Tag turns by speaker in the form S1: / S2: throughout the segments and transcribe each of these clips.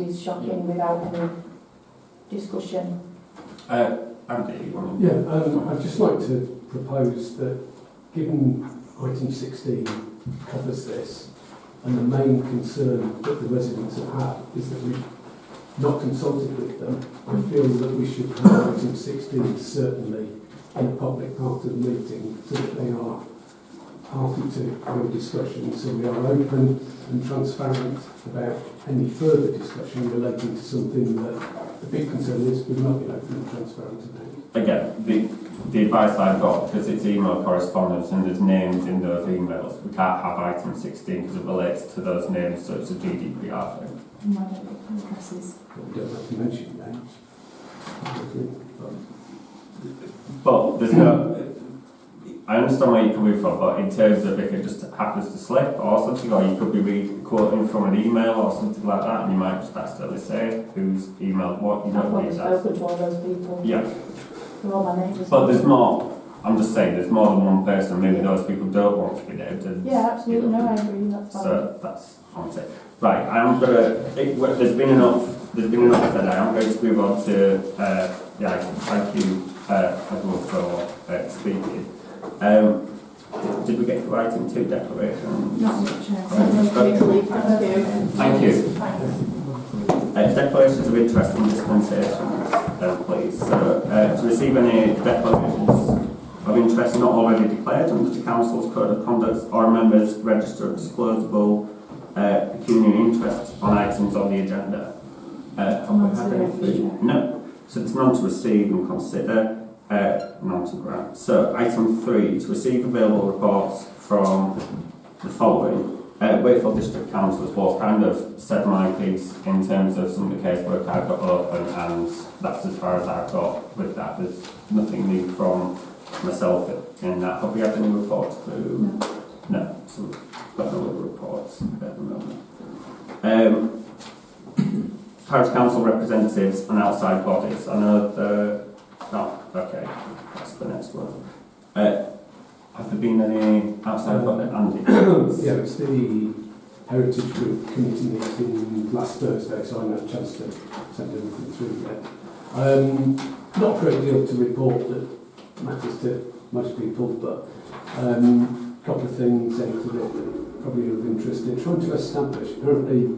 S1: is shocking without any discussion.
S2: Andy, you want to?
S3: Yeah, I'd just like to propose that, given item 16 covers this, and the main concern that the residents have had is that we've not consulted with them, I feel that we should have item 16 certainly in a public part of the meeting so that they are party to our discussion, so we are open and transparent about any further discussion relating to something that the big concern is we've not been open and transparent about.
S2: Again, the advice I've got, because it's email correspondence and there's names in those emails, we can't have item 16 because it relates to those names, so it's a GDPR thing.
S1: Addresses.
S3: We don't have to mention names.
S2: But there's no... I understand where you're coming from, but in terms of if it just happens to slip or something, or you could be quoting from an email or something like that, and you might just accidentally say who's emailed what, you don't need that.
S1: I've spoken to all those people.
S2: Yeah.
S1: They're all my neighbours.
S2: But there's more, I'm just saying, there's more than one person, maybe those people don't want to be named. And,
S1: yeah, absolutely, no, I agree, that's fine.
S2: So that's on it. Right, I'm going to, there's been enough said. I am going to move on to the item. Thank you everyone for speaking. Did we get to item 2, declaration?
S1: Not much,
S2: Thank you.
S1: Thanks.
S2: Declarations of interest and dispensations, please. So, to receive any declarations of interest not already declared under the Council's Code of Conduct or a member's register of disclosable pecuniary interests on items on the agenda. Have we had anything? No. So there's none to receive and consider. None to grant. So item 3, to receive available reports from the following. Wakefield District Council has both kind of said my piece in terms of some of the casework I've got open, and that's as far as I've got with that. There's nothing new from myself in that. Have we had any reports through? No. So we've got no other reports at the moment. Parish Council representatives and outside bodies. I know the... Oh, okay, that's the next one. Have there been any outside bodies? Andy?
S3: Yeah, it's the Heritage Group committee meeting last Thursday, so I haven't had a chance to send anything through yet. Not a great deal to report that matters to most people, but a couple of things out of it that probably are of interest. They're trying to establish, apparently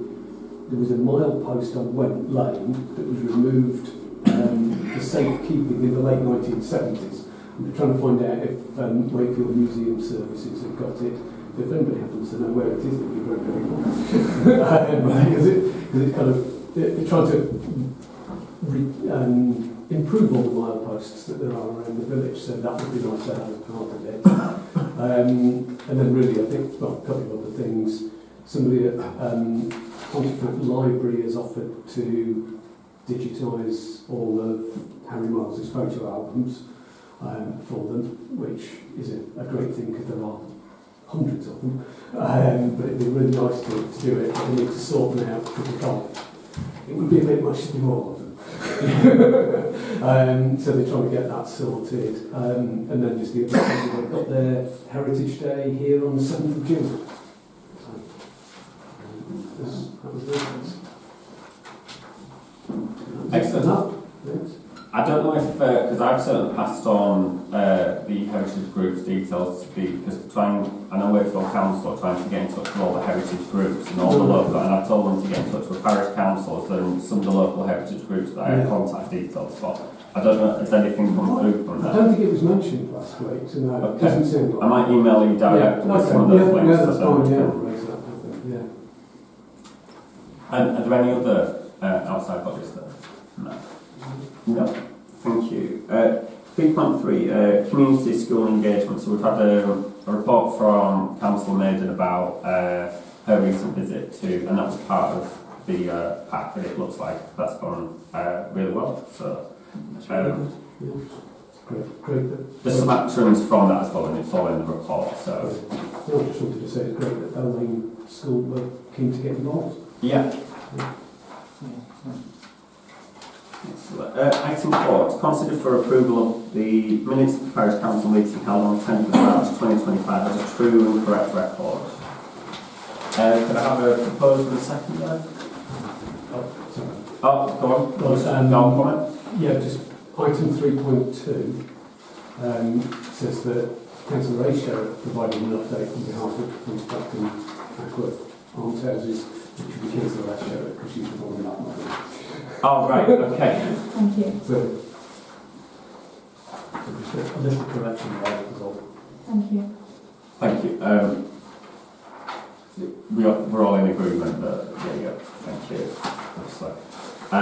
S3: there was a milepost on Went Lane that was removed for safekeeping in the late 1970s. And we're trying to find out if Wakefield Museum Services have got it. If anybody happens to know where it is, it'd be very, very cool. Because it's kind of, they're trying to improve all the mileposts that there are around the village, so that would be nice to have as part of it. And then really, I think, well, a couple of other things. Somebody at Pontefract Library has offered to digitise all of Harry Miles's photo albums for them, which is a great thing because there are hundreds of them. But it'd be really nice to do it. But they need to sort them out because they can't. It would be a bit much to do all of them. So they're trying to get that sorted. And then just the other thing, they've got their Heritage Day here on the 7th of June. That was it.
S2: Excellent.
S3: Yes.
S2: I don't know if, because I've certainly passed on the Heritage Group's details to be, because I know Wakefield Council are trying to get in touch with all the Heritage Groups and all the local, and I've told them to get in touch with Parish Councils and some of the local Heritage Groups that I have contact details for. I don't know, has anything come through from that?
S3: I don't think it was mentioned last week, so no,
S2: okay.
S3: It doesn't seem like
S2: I might email you directly with some of those links.
S3: Yeah, that's fine, yeah.
S2: And are there any other outside bodies there? No. No. Thank you. 3.3, community school engagement. So we've had a report from Councillor Maiden about her recent visit to, and that was part of the pack, and it looks like that's gone really well. So
S3: great.
S2: There's some actions from that as well, and it's all in the report. So
S3: I just wanted to say it's great that Bellane School were keen to get involved.
S2: Yeah. Item 4, to consider for approval of the minutes of the Parish Council meeting held on 10th of March 2025 as a true and correct record. Could I have a proposal and a second there?
S3: So
S2: Oh, go on. No comment?
S3: Yeah, just item 3.2 says that Councillor Ratio provided an update on behalf of Constructing Ackworth Arms Houses, which should be Councillor Ratio because she's the one that money.
S2: Oh, right, okay.
S1: Thank you.
S3: So, just a little correction there as well.
S1: Thank you.
S2: Thank you. We're all in agreement that, yeah, thank you. That's like, I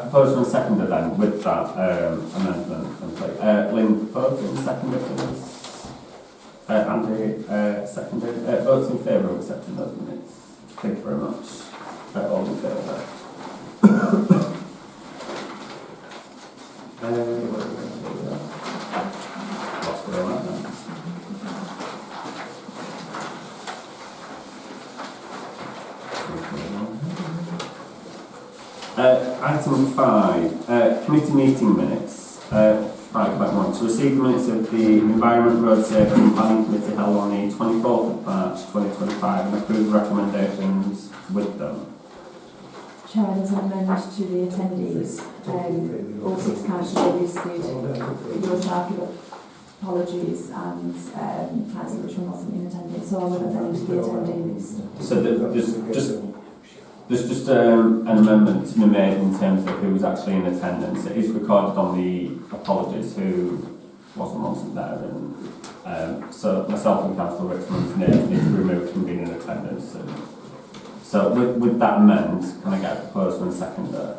S2: propose one seconder then with that amendment. Lynn proposed and seconded please. Andy seconded. Votes in favour of accepting those minutes. Thank you very much. All in favour. Lost where I'm at now. Item 5, committee meeting minutes. 5.1. To receive the minutes of the Environment, Road Safety and Planning Committee held on the 24th of March 2025 and approve recommendations with them.
S1: Chair, there's an amendment to the attendees. All 6 councillors listed. Yours market apologies and Councillor Richmond wasn't in attendance, so I will amend the attendees.
S2: So there's just an amendment to be made in terms of who was actually in attendance. It is recorded on the apologies who wasn't there, and so myself and Councillor Richmond's name need to be removed from being in attendance. So with that amend, can I get a proposal and seconder?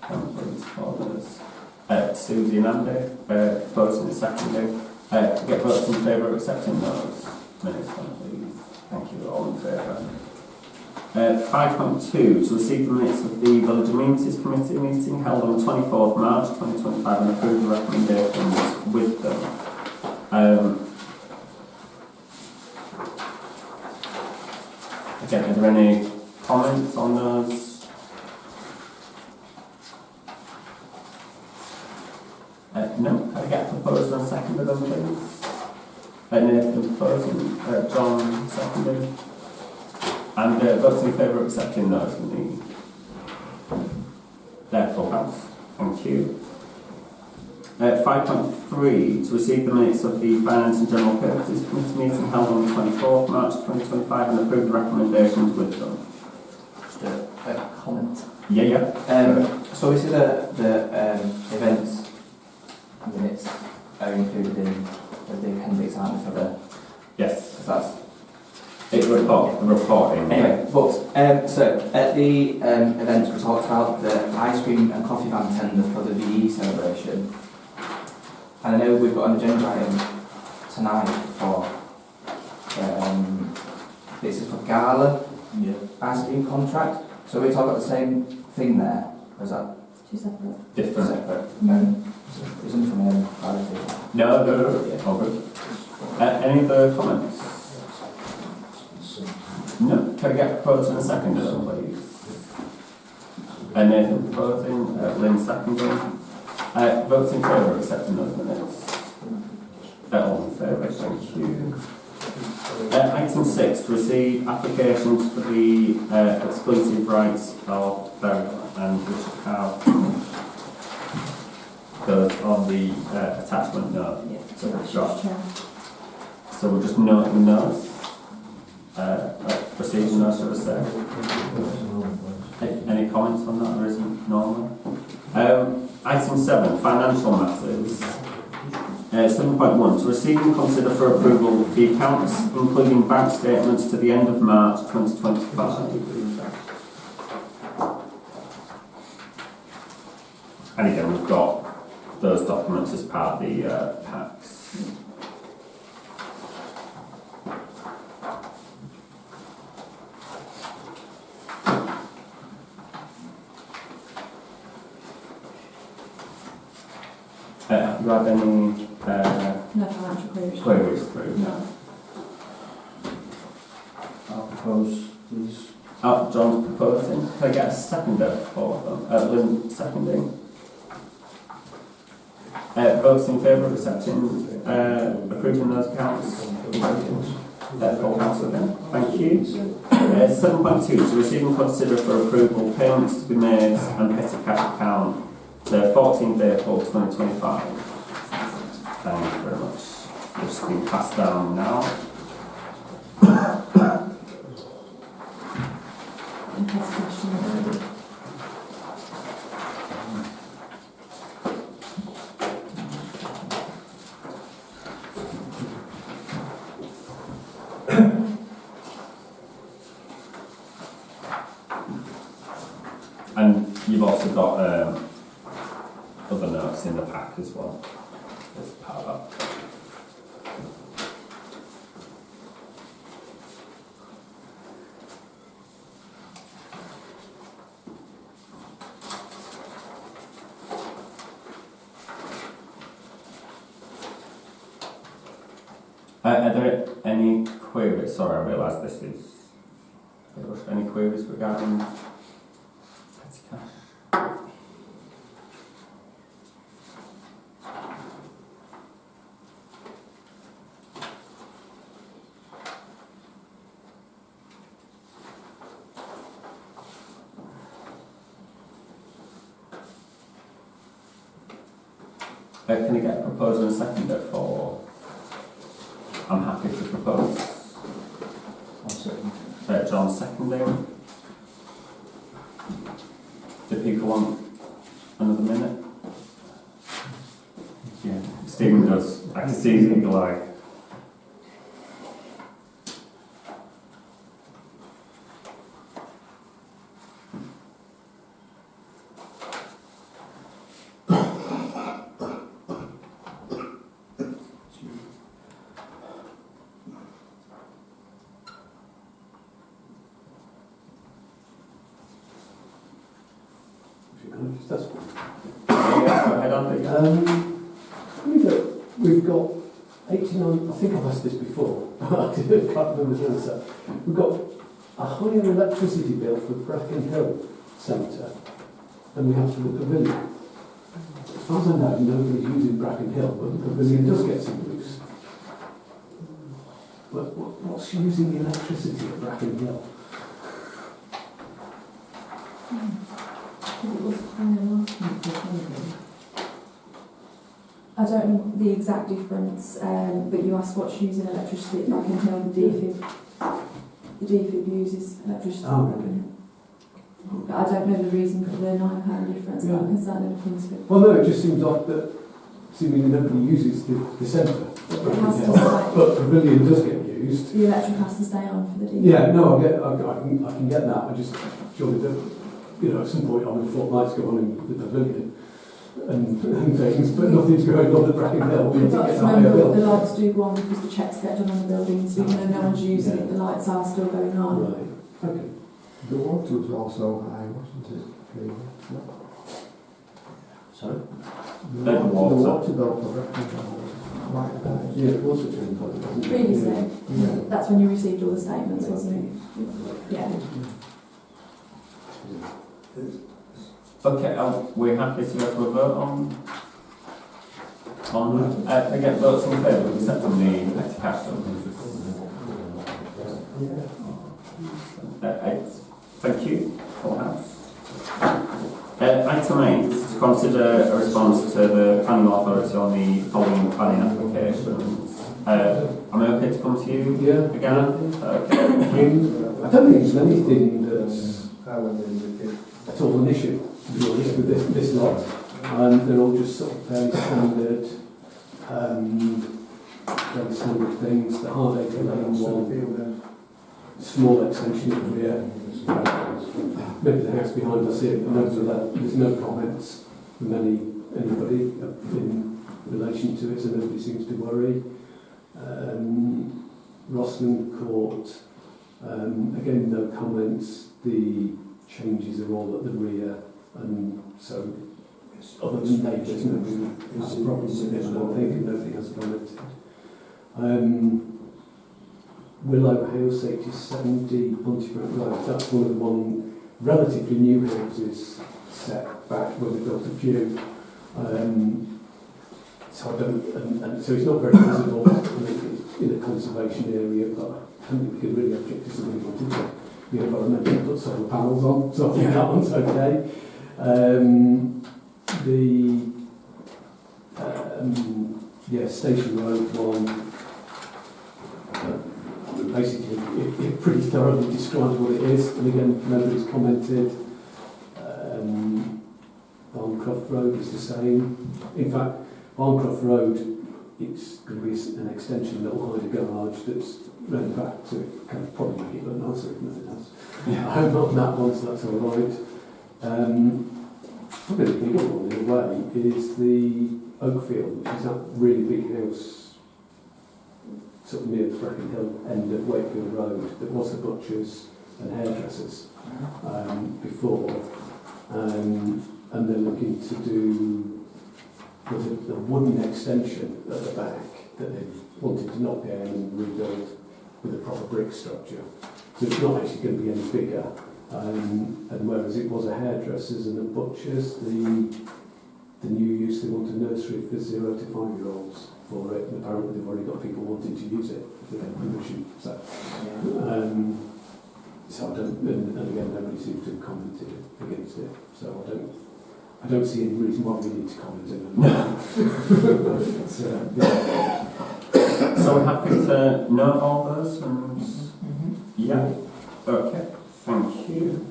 S2: Please, for this. Susie and Andy, proposing and seconding. Get votes in favour of accepting those minutes, please. Thank you, all in favour. 5.2, to receive the minutes of the Village Amenities Committee meeting held on 24th March 2025 and approve the recommendations with them. Again, are there any comments on those? No, can I get a proposal and seconder them, please? Nathan proposing, John seconding. And votes in favour of accepting those in the therefore house. Thank you. 5.3, to receive the minutes of the Finance and General Purposes Committee meeting held on the 24th March 2025 and approve the recommendations with them.
S4: Just a comment.
S2: Yeah.
S4: So we see the events minutes are included in the appendix, aren't they, for the...
S2: Yes.
S4: That's...
S2: It's reporting.
S4: Anyway, but so at the event we talked about the ice cream and coffee van tender for the VE celebration, and I know we've got an agenda item tonight for this is for Gala ice cream contract. So we talk about the same thing there, or is that
S1: 2 separate?
S2: Different.
S4: separate? Isn't from clarity?
S2: No. All good. Any other comments? No. Can I get a proposal and a seconder then, please? Nathan proposing, Lynn seconding. Votes in favour of accepting those minutes? All in favour, thank you. Item 6, to receive applications for the exclusive rights of Berwick and we should have those on the attachment note. So we'll just note those. Proceeding those, should I say? Any comments on that, or isn't normal? Item 7, financial matters. 7.1, to receive and consider for approval the accounts, including bank statements to the end of March 2025. And again, we've got those documents as part of the packs. Have you had any
S1: No financial
S2: queries through?
S1: No.
S4: I'll propose, please.
S2: John's proposing. Can I get a seconder for them? Lynn seconding. Votes in favour of accepting, approving those accounts? Full house again. Thank you. 7.2 to receive and consider for approval payments to be made and petty cash account the 14th April 2025. Thank you very much. It's been passed down now. And you've also got other notes in the pack as well. As part of that. Are there any queries? Sorry, I realise this is. Any queries regarding petty cash? Can you get a proposal and seconder for? I'm happy to propose. John seconding. Do people want another minute? Yeah, Stephen does. I can see him like.
S3: We've got 89, I think I've asked this before, I can't remember the answer. We've got a higher electricity bill for Bracken Hill Centre than we have for the pavilion. As far as I know, nobody's using Bracken Hill, but the pavilion does get some use. But what's using the electricity at Bracken Hill?
S1: I don't know the exact difference, but you asked what's using electricity at Bracken Hill and the DFIB uses electricity at Bracken Hill. But I don't know the reason for the £9 difference, but I can certainly look into it.
S3: Well, no, it just seems odd that seemingly nobody uses the centre. But pavilion does get used.
S1: The electric has to stay on for the DFIB.
S3: Yeah, no, I can get that. I just surely don't. At some point I would have thought lights go on in the pavilion and things, but nothing's going on at Bracken Hill.
S1: You've got to remember the lights do go on because the checks get done on the building, so even though no one's using it, the lights are still going on.
S3: Right, okay.
S5: The water was also high, wasn't it?
S4: Sorry?
S5: The water bill for Bracken Hill was quite high.
S3: Yeah, it was a turning point, wasn't it?
S1: Previously,
S5: Yeah.
S1: that's when you received all the statements, wasn't it? Yeah.
S2: Okay, we're happy to go for a vote on again, votes in favour of accepting the petty cash bill. Thank you. Full house. Item 8, to consider a response to the planning authority on the following planning applications. Am I okay to come to you again? Okay.
S3: I don't think there's anything that's at all an issue, to be honest, with this lot. They're all just sort of fairly standard things. The Hardacre Lane one, small extension of the rear. Maybe the house behind us here, but there's no comments from anybody in relation to it, so nobody seems to worry. Rosslyn Court, again no comments. The changes are all at the rear, and so other than neighbours, nobody has a problem with it. I don't think, and nobody has commented. Willow House, 87D Pontefract Road, that's one of the relatively new houses set back where they built a few. So I don't, and so it's not very visible. in a conservation area, but I don't think we could really object to somebody wanting to, environmentally put solar panels on, so I think that one's okay. Station Road one, basically it pretty thoroughly describes what it is, and again, nobody's commented. Barncroft Road is the same. In fact, Barncroft Road, it's going to be an extension of the little hide garage that's run back to it, kind of probably make it look nicer if nothing else. I hope not on that one, so that's all right. Probably the bigger one in a way is the Oakfield, which is that really big house sort of near the Bracken Hill end of Wakefield Road that was the butchers and hairdressers before. And they're looking to do the wooden extension at the back that they wanted to knock down and rebuild with a proper brick structure. So it's not actually going to be any bigger. And whereas it was a hairdresser's and a butcher's, the new use, they want a nursery for 0 to 5-year-olds for it, and apparently they've already got people wanting to use it if they get permission. So, so I don't, and again, nobody seems to have commented against it. So I don't see any reason why we need to comment on it.
S2: So we're happy to note all those and yeah. Okay, thank you.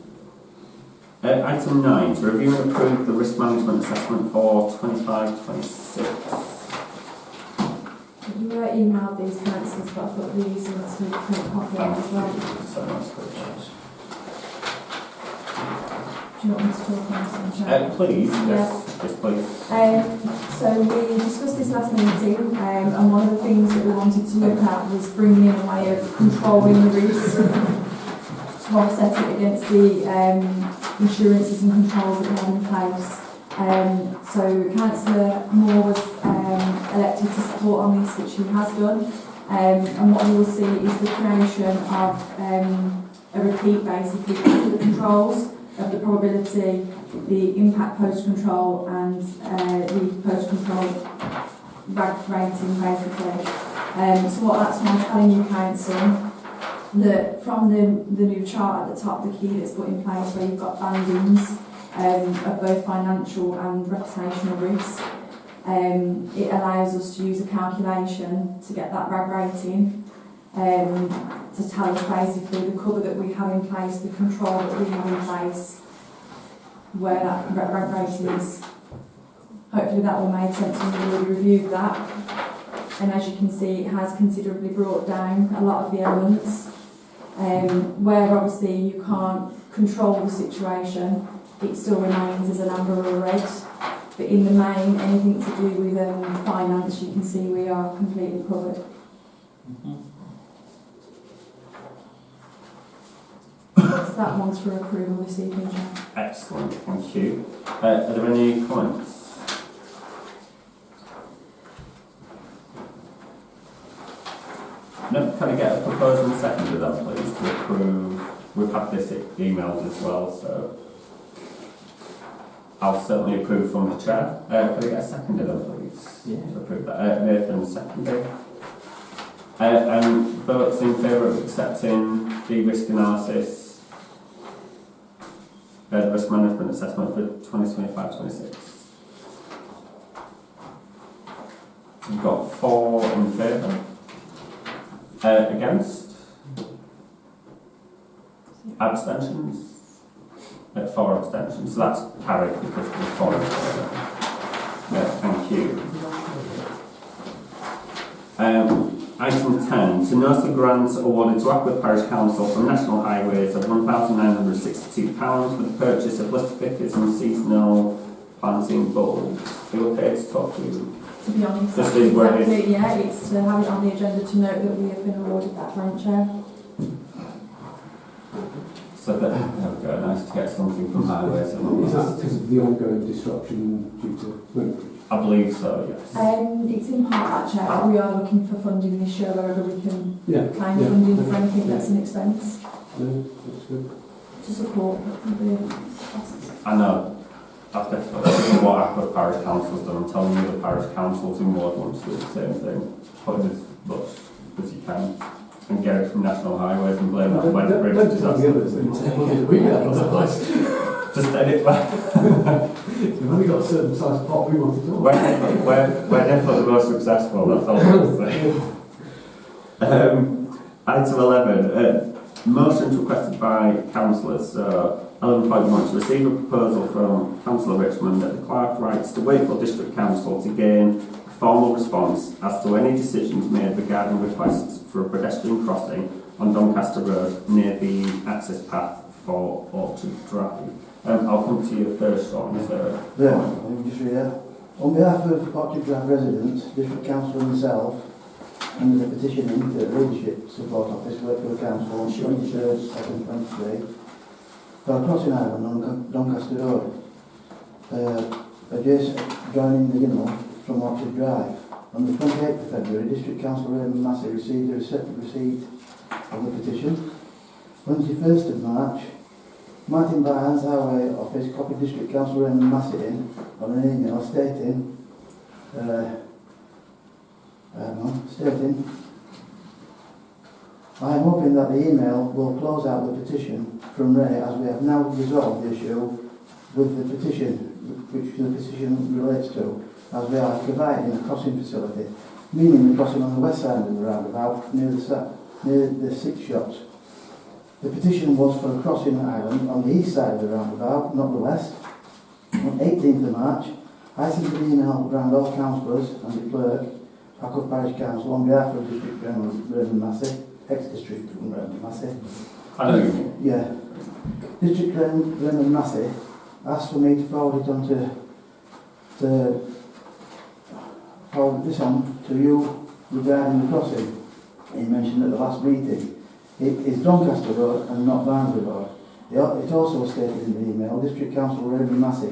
S2: Item 9, to review and approve the risk management assessment for 25-26.
S1: You emailed these councillors, but I thought we used them to print a copy of as well.
S2: So that's good.
S1: Do you want me to talk on something?
S2: Please,
S1: Yeah.
S2: yes, please.
S1: So we discussed this last meeting, and one of the things that we wanted to look at was bringing in a way of controlling the risk to offset it against the insurances and controls that we have in place. So Councillor Moore was elected to support on this, which he has done. And what you will see is the creation of a repeat, basically, of the controls, of the probability, the impact post-control, and the post-control rating, basically. So what that's now telling you, Council, that from the new chart at the top, the key that's put in place, where you've got bandings of both financial and reputational risk, it allows us to use a calculation to get that RAG rating, to tell us basically the cover that we have in place, the control that we have in place, where that RAG rating is. Hopefully that will make sense when we've already reviewed that. And as you can see, it has considerably brought down a lot of the elements. Where obviously you can't control the situation, it still remains as an amber or a red. But in the main, anything to do with finance, you can see we are completely covered. So that one's for approval this evening, Chair.
S2: Excellent, thank you. Are there any comments? No, can I get a proposal and second with that, please, to approve? We've had this emailed as well, so I'll certainly approve from the chair. Can I get a second with that, please?
S4: Yeah.
S2: To approve that. Nathan, seconded. And votes in favour of accepting the risk analysis, the risk management assessment for 2025-26. We've got 4 in favour. Against? Abstentions? 4 abstentions. So that's carried because of the 4 in favour. Thank you. Item 10. To notice the grants awarded to Ackworth Parish Council from National Highways of £1,962 for the purchase of litter pickers and seasonal planting bulbs. Are you okay to talk to you?
S1: To be honest,
S2: Just
S1: that's
S2: leave where it
S1: exactly, yeah, it's to have it on the agenda to note that we have been awarded that grant, Chair.
S2: So that, there we go, nice to get something from highways.
S3: Is that because of the ongoing disruption due to wind?
S2: I believe so, yes.
S1: It's in part that, Chair. We are looking for funding this year wherever we can claim funding for anything that's an expense.
S3: No, that's good.
S1: To support the costs.
S2: I know. That's definitely what Ackworth Parish Council's done. I'm telling you, the parish councils in Ward want to do the same thing. But as you can and get it from national highways and blame that when the bridge
S3: Don't
S2: is
S3: tell the others and say, well, we get otherwise.
S2: just edit back.
S3: We've only got a certain size pot we want to talk.
S2: We're definitely the most successful, that's all I'm saying. Item 11, motions requested by councillors. 11.1 to receive a proposal from Councillor Richmond that the clerk writes to Wakefield District Council to gain a formal response as to any decisions made regarding requests for a pedestrian crossing on Doncaster Road near the access path for Orchard Drive. I'll come to you first, Sean.
S5: Yeah, let me just read that. On behalf of Orchard Drive residents, District Council and myself, under the petitioning to the Leadership Support Office, Wakefield Council, on 23rd, 2nd, 23, for a crossing island on Doncaster Road, adjacent, joining the Ginnell from Orchard Drive. On the 28th of February, District Council Raymond Massey received a receipt of the petition. 21st of March, Martin Barnes, Highway Office, copied District Council Raymond Massey in on an email stating, I am hoping that the email will close out the petition from Ray, as we have now resolved the issue with the petition, which the petition relates to, as we are providing a crossing facility, meaning the crossing on the west side of the roundabout near the six shops. The petition was for a crossing island on the east side of the roundabout, not the west. On 18th of March, I sent an email around all councillors and the clerk, Ackworth Parish Council, on behalf of District Raymond Massey, ex-District Raymond Massey.
S2: I know you mean.
S5: Yeah. District Raymond Massey asked for me to forward it on to forward this on to you regarding the crossing. He mentioned at the last meeting. It is Doncaster Road and not Barnsley Road. It also stated in the email, District Council Raymond Massey